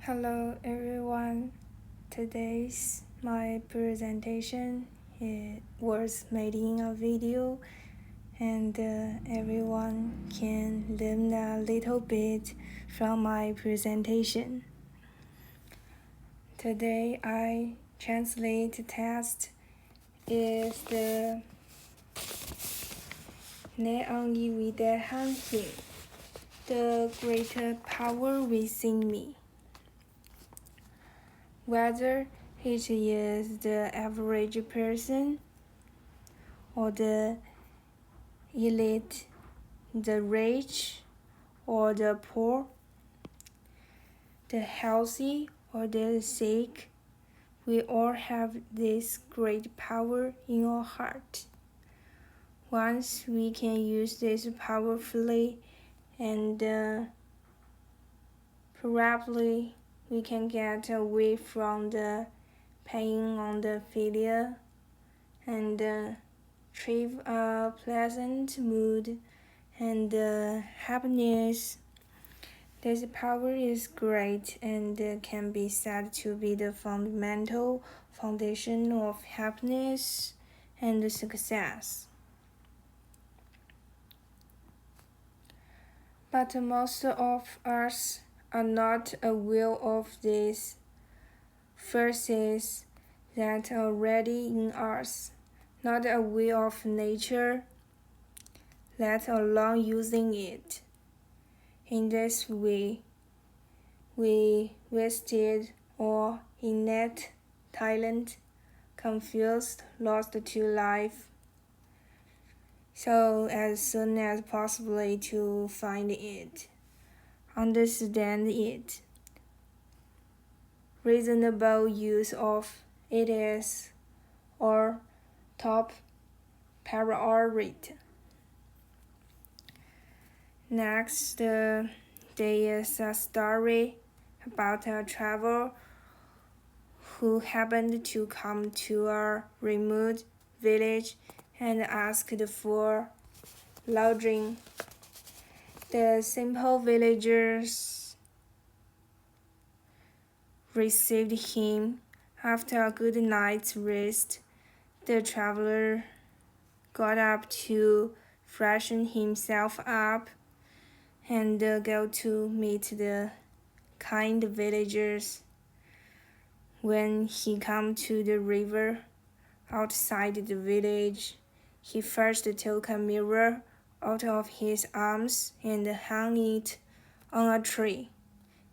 Hello everyone. Today's my presentation was made in a video and everyone can learn a little bit from my presentation. Today I translate text is the 내 언니 위대한 힘, the greater power within me. Whether it is the average person or the elite, the rich or the poor, the healthy or the sick, we all have this great power in our heart. Once we can use this powerfully and probably we can get away from the pain on the failure and achieve a pleasant mood and happiness. This power is great and can be said to be the fundamental foundation of happiness and success. But most of us are not aware of these forces that are already in us, not aware of nature, let alone using it. In this way, we wasted our innate talent, confused, lost to life. So as soon as possible to find it, understand it, reasonable use of it is our top priority. Next, there is a story about a traveler who happened to come to a remote village and asked for lodging. The simple villagers received him. After a good night's rest, the traveler got up to freshen himself up and go to meet the kind villagers. When he came to the river outside the village, he first took a mirror out of his arms and hung it on a tree.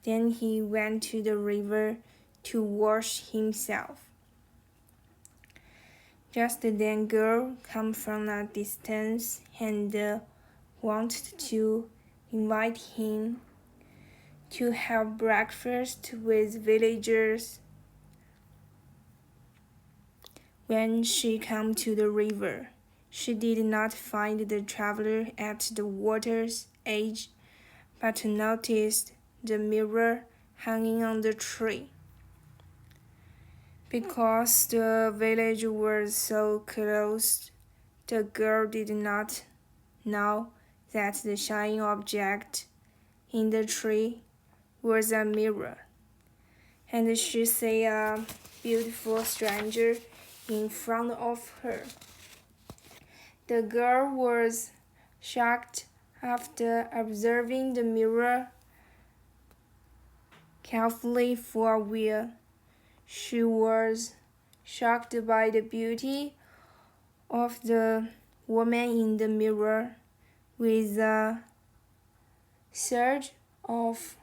Then he went to the river to wash himself. Just then, girl came from a distance and wanted to invite him to have breakfast with villagers. When she came to the river, she did not find the traveler at the water's edge, but noticed the mirror hanging on the tree. Because the village was so close, the girl did not know that the shining object in the tree was a mirror, and she saw a beautiful stranger in front of her. The girl was shocked after observing the mirror carefully for a while. She was shocked by the beauty of the woman in the mirror. With a surge of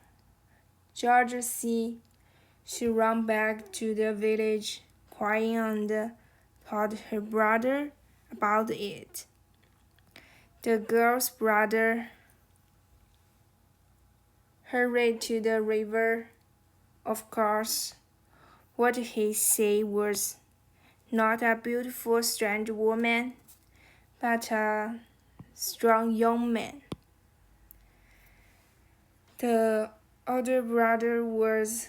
jealousy, she ran back to the village, crying and told her brother about it. The girl's brother hurried to the river. Of course, what he said was not a beautiful strange woman, but a strong young man. The older brother was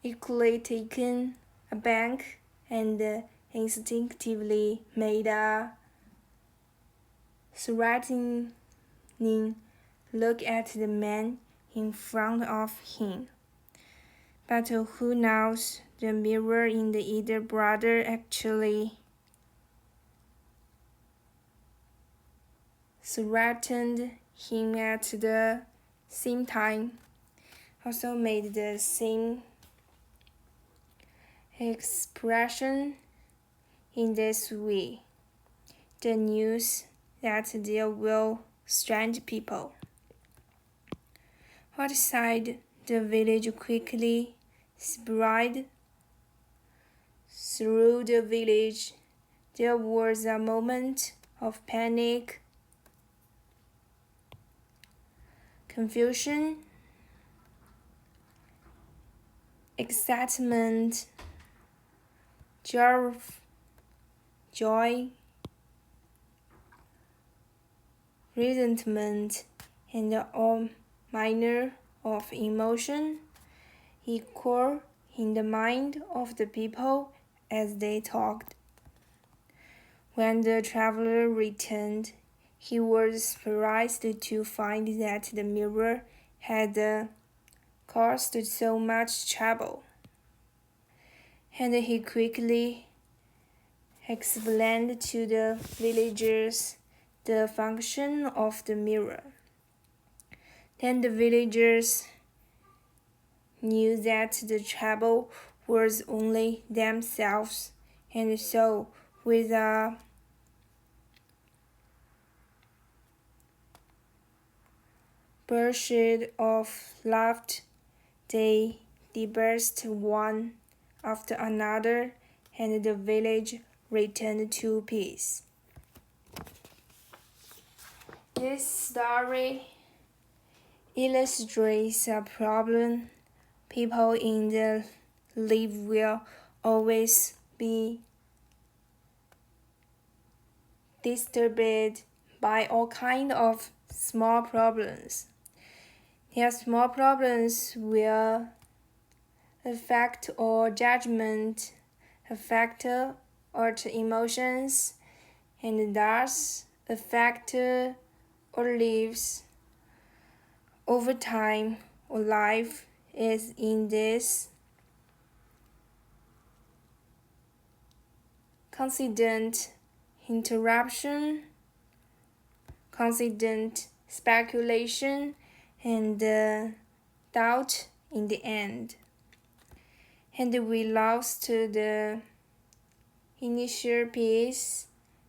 equally taken aback and instinctively made a threatening look at the man in front of him. But who knows, the mirror in the elder brother actually threatened him at the same time, also made the same expression in this way. The news that there will strange people. Outside the village quickly spread through the village. There was a moment of panic, confusion, excitement, joy, resentment, and all manner of emotion equal in the mind of the people as they talked. When the traveler returned, he was surprised to find that the mirror had caused so much trouble, and he quickly explained to the villagers the function of the mirror. Then the villagers knew that the trouble was only themselves, and so with a burst of laughter, they dispersed one after another, and the village returned to peace. This story illustrates a problem. People in the life will always be disturbed by all kinds of small problems. Their small problems will affect our judgment, affect our emotions, and thus affect our lives. Over time, our life is in this constant interruption, constant speculation, and doubt in the end. And we lost the initial peace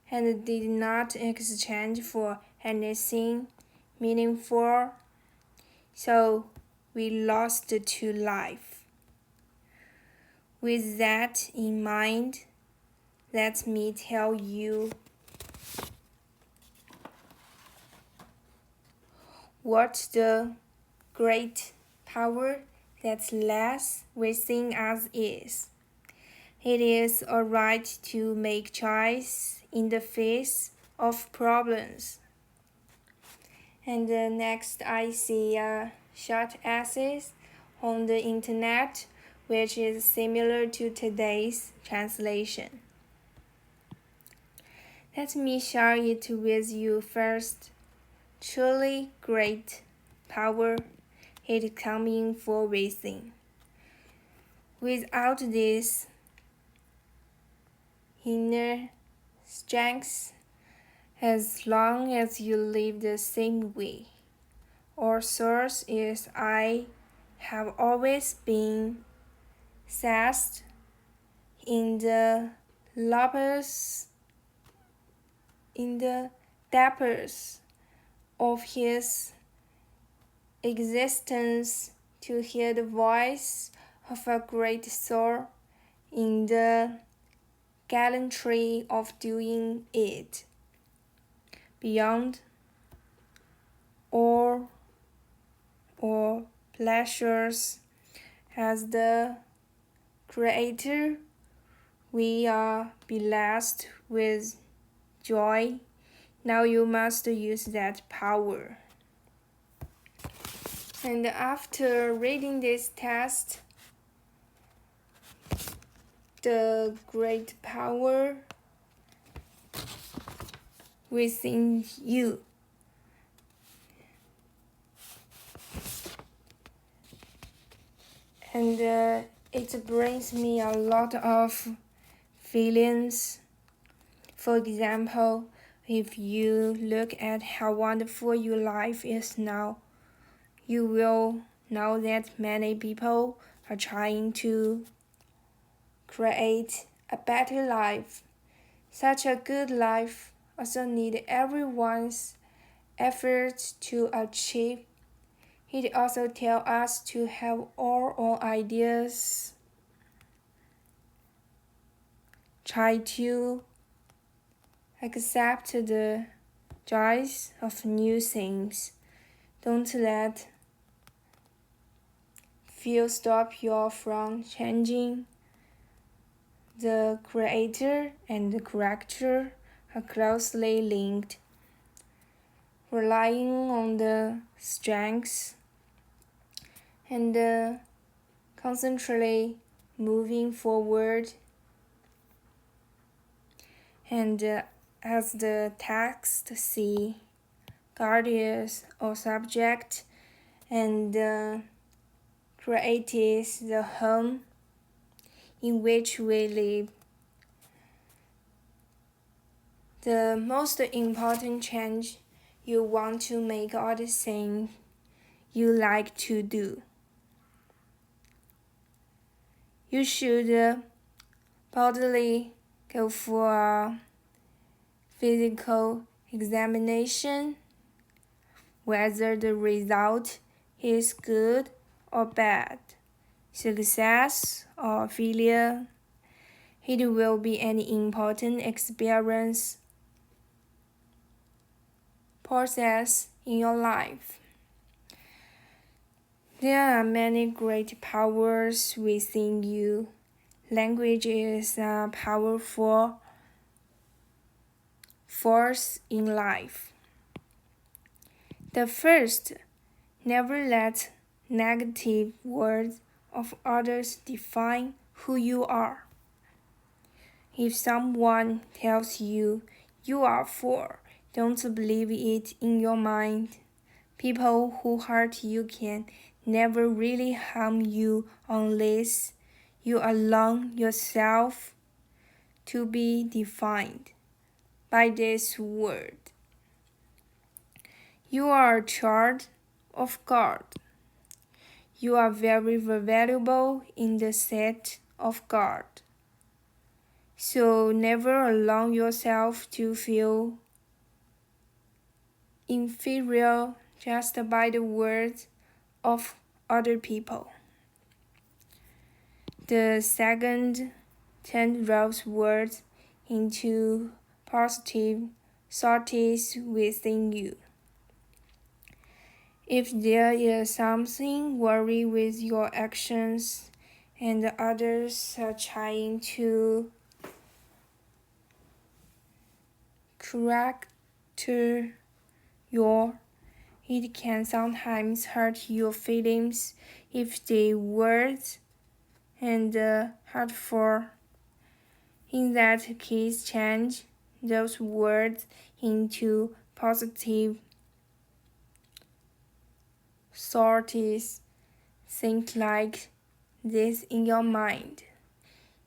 and did not exchange for anything meaningful, so we lost to life. With that in mind, let me tell you what the great power that lies within us is. It is alright to make choice in the face of problems. And next I see a short essay on the internet which is similar to today's translation. Let me share it with you first. Truly great power, it coming for reason. Without this inner strength, as long as you live the same way, our source is I have always been set in the depths of his existence to hear the voice of a great soul in the gallantry of doing it. Beyond all pleasures, as the Creator, we are blessed with joy. Now you must use that power. And after reading this text, the great power within you. and it brings me a lot of feelings. For example, if you look at how wonderful your life is now, you will know that many people are trying to create a better life. Such a good life also needs everyone's efforts to achieve. It also tells us to have our own ideas. Try to accept the joys of new things. Don't let fear stop you from changing. The creator and the character are closely linked. Relying on the strengths and constantly moving forward. And as the text see, God is our subject and creates the home in which we live. The most important change you want to make are the things you like to do. You should boldly go for a physical examination, whether the result is good or bad, success or failure. It will be an important experience process in your life. There are many great powers within you. Language is a powerful force in life. The first, never let negative words of others define who you are. If someone tells you you are a fool, don't believe it in your mind. People who hurt you can never really harm you unless you allow yourself to be defined by this word. You are a child of God. You are very valuable in the sight of God. So never allow yourself to feel inferior just by the words of other people. The second, turn those words into positive thoughts within you. If there is something worry with your actions and others are trying to correct it can sometimes hurt your feelings if the words and hurtful. In that case, change those words into positive thoughts. Think like this in your mind.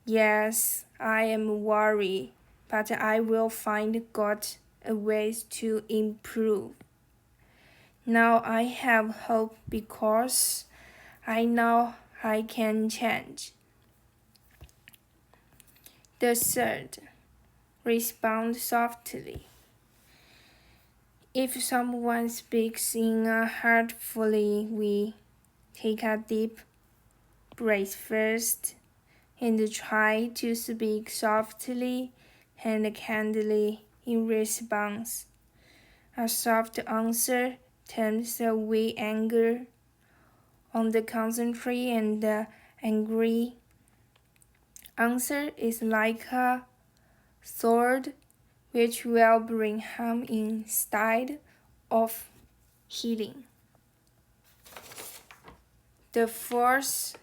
Yes, I am worried, but I will find God a ways to improve. Now I have hope because I know I can change. The third, respond softly. If someone speaks in a hurtful way, take a deep breath first and try to speak softly and kindly in response. A soft answer turns away anger. On the contrary, and the angry answer is like a sword which will bring harm instead of healing. The fourth,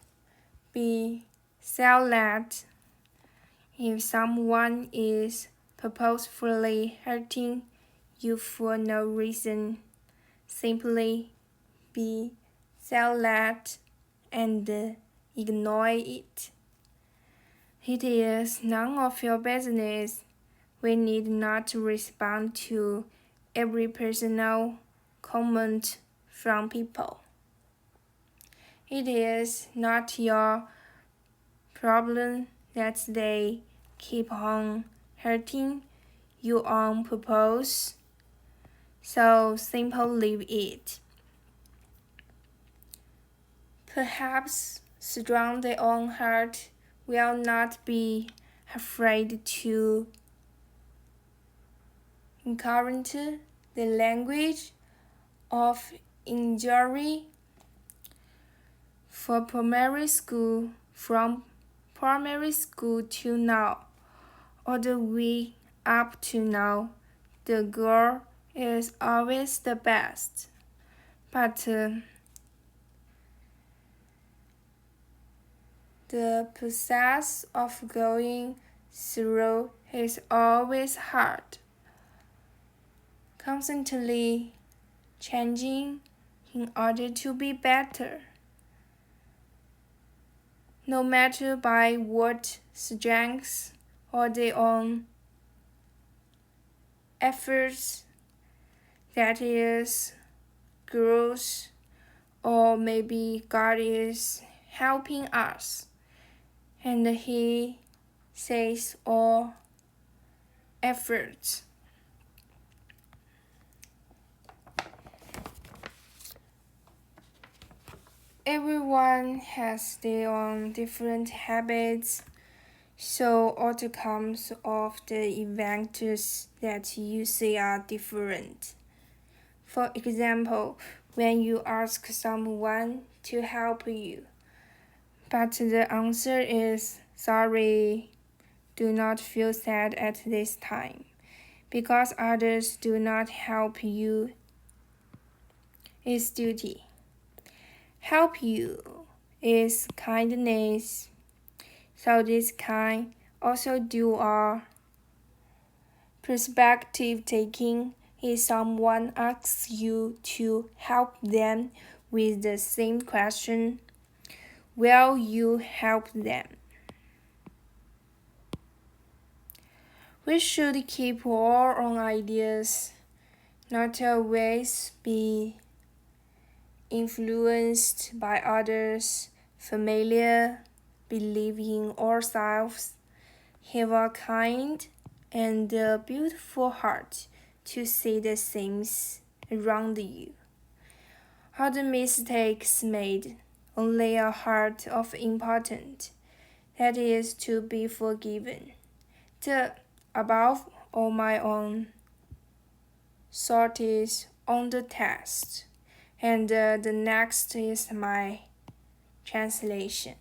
be silent. If someone is purposefully hurting you for no reason, simply be silent and ignore it. It is none of your business. We need not respond to every personal comment from people. It is not your problem that they keep on hurting you on purpose. So simply leave it. Perhaps strong their own heart will not be afraid to encounter the language of injury. For primary school, from primary school to now, all the way up to now, the girl is always the best. But the process of going through is always hard, constantly changing in order to be better. No matter by what strengths or their own efforts, that is growth, or maybe God is helping us, and He says all efforts. Everyone has their own different habits, so outcomes of the events that you see are different. For example, when you ask someone to help you, but the answer is sorry, do not feel sad at this time, because others do not help you, is duty. Help you is kindness. So this kind also do our perspective taking if someone asks you to help them with the same question, will you help them? We should keep our own ideas, not always be influenced by others, familiar, believe in ourselves, have a kind and a beautiful heart to see the things around you. All the mistakes made, only a heart of important, that is to be forgiven. The above all my own thought is on the test. And the next is my translation.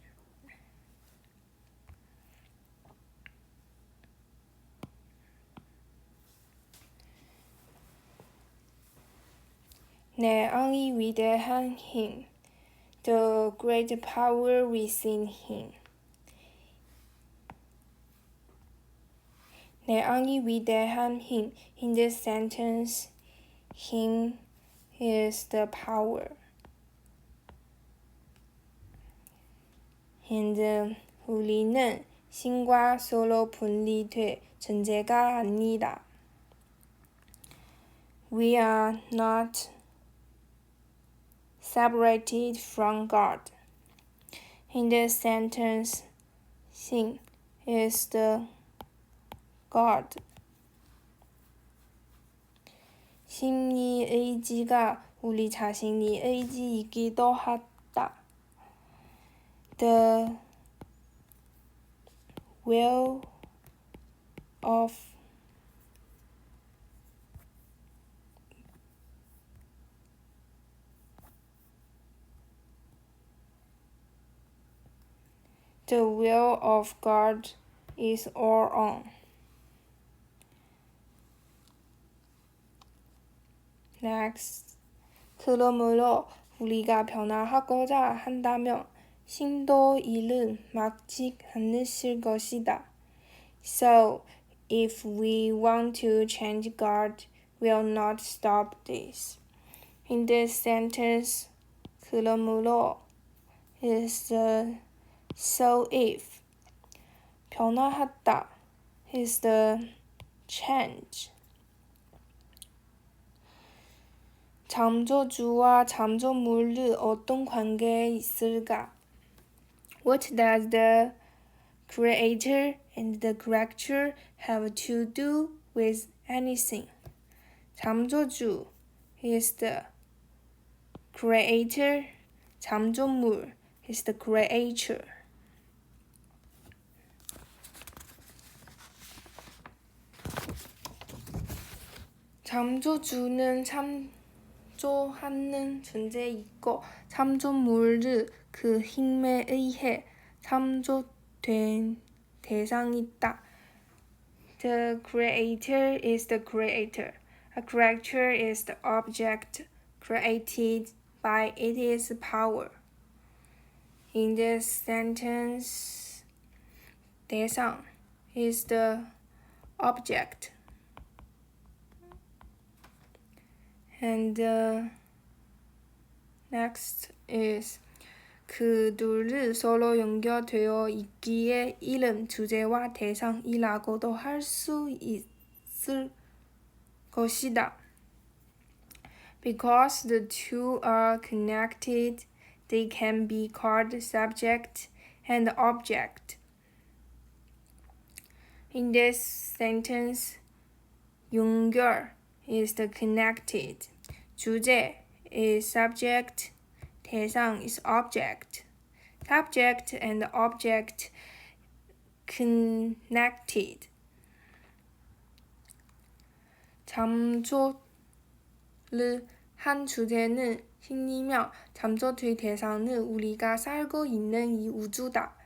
내 영이 위대한 힘, the great power within him. 내 영이 위대한 힘, in this sentence, him is the power. And 우리는 신과 서로 분리돼 존재가 아니다. We are not separated from God. In this sentence, sin is the God. 심리 의지가 우리 자신이 의지이기도 하다. The will of God is our own. Next. 그러므로 우리가 변화하고자 한다면 신도 일은 막지 않으실 것이다. So, if we want to change, God will not stop this. In this sentence, 그러므로 is the So if 변화하다 is the change. 잠조주와 잠조물은 어떤 관계에 있을까? What does the creator and the creature have to do with anything? 잠조주 is the creator. 잠조물 is the creature. 잠조주는 참조하는 존재이고 참조물은 그 힘에 의해 참조된 대상이다. The creator is the creator. A creature is the object created by its power. In this sentence, 대상 is the object. And next is 그들은 서로 연결되어 있기에 이름, 주제와 대상이라고도 할 수 있을 것이다. Because the two are connected, they can be called subject and object. In this sentence, 연결 is the connected. 주제 is subject. 대상 is object. Subject and object connected. 잠조를 한 주제는 신이며 잠조될 대상은 우리가 살고 있는 이 우주다.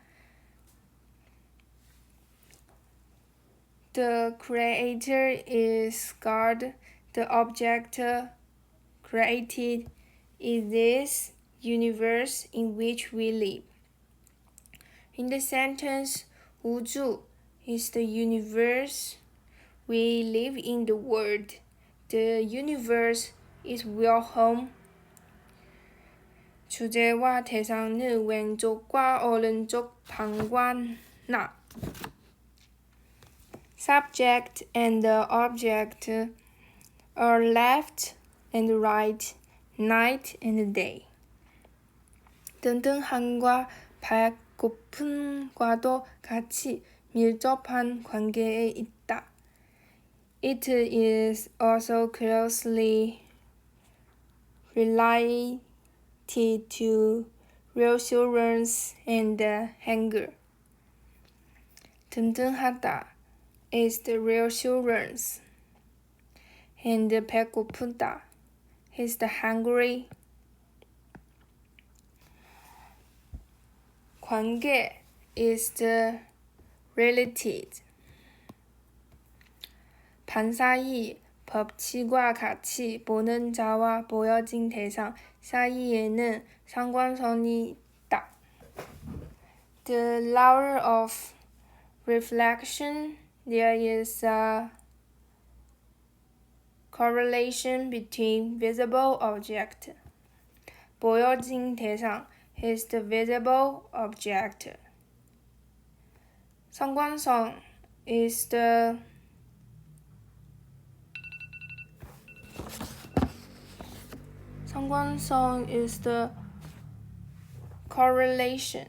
The creator is God. The object created is this universe in which we live. In the sentence, 우주 is the universe. We live in the world. The universe is your home. 주제와 대상은 왼쪽과 오른쪽 방관나. Subject and the object are left and right, night and day. 든든함과 배고픔과도 같이 밀접한 관계에 있다. It is also closely related to reassurance and hunger. 든든하다 is the reassurance, and 배고프다 is the hungry. 관계 is the related. 반사이 법칙과 같이 보는 자와 보여진 대상 사이에는 상관성이 있다. The law of reflection, there is a correlation between visible object. 보여진 대상 is the visible object. 상관성 is the correlation.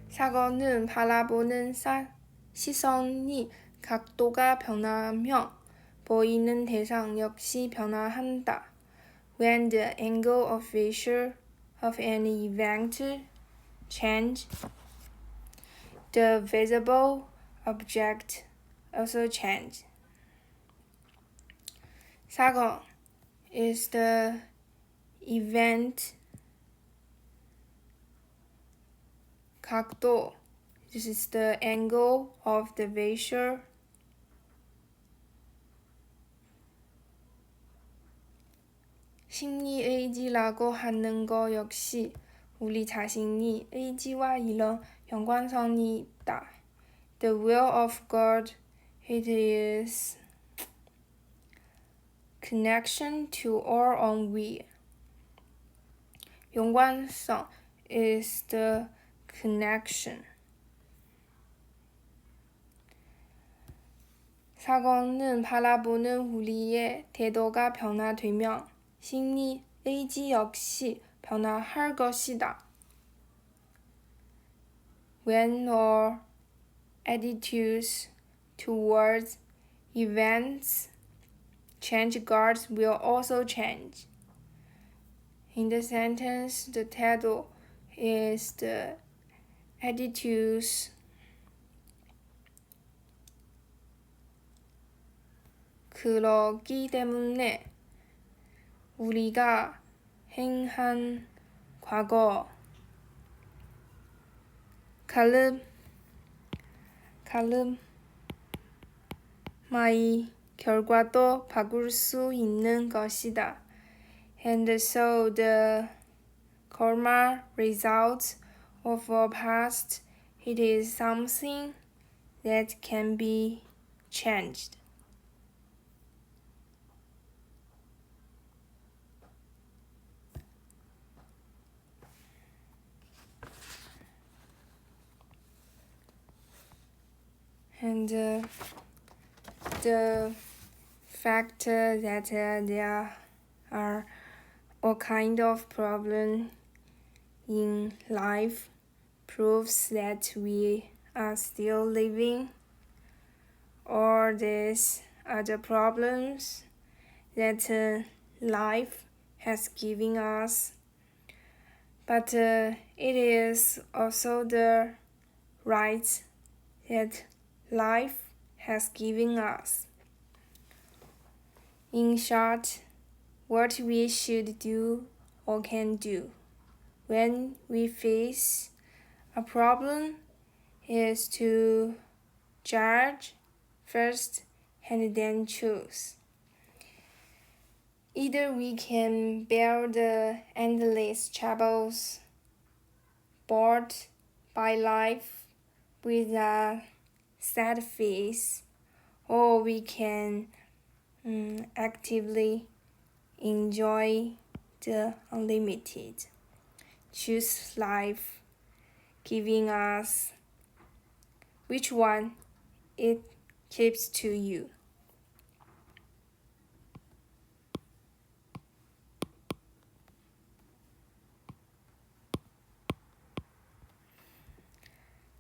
사고는 바라보는 시선이 각도가 변하며 보이는 대상 역시 변화한다. When the angle of vision of an event change, the visible object also change. 사고 is the event. 각도, this is the angle of the vision. 심리의지라고 하는 것 역시 우리 자신이 의지와 이런 연관성이 있다. The will of God, it is connection to our own will. 연관성 is the connection. 사건은 바라보는 우리의 태도가 변화되면 심리, 의지 역시 변화할 것이다. When our attitudes towards events change, God will also change. In the sentence, the 태도 is the attitudes. 그렇기 때문에 우리가 행한 과거 가름마의 결과도 바꿀 수 있는 것이다. And so the karma results of our past, it is something that can be changed. And the fact that there are all kind of problems in life proves that we are still living. All these are the problems that life has given us. But it is also the rights that life has given us. In short, what we should do or can do when we face a problem is to judge first and then choose. Either we can bear the endless troubles brought by life with a sad face, or we can actively enjoy the unlimited. Choose life giving us which one it keeps to you.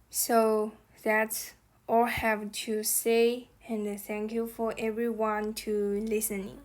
So that's all I have to say, and thank you for everyone to listening.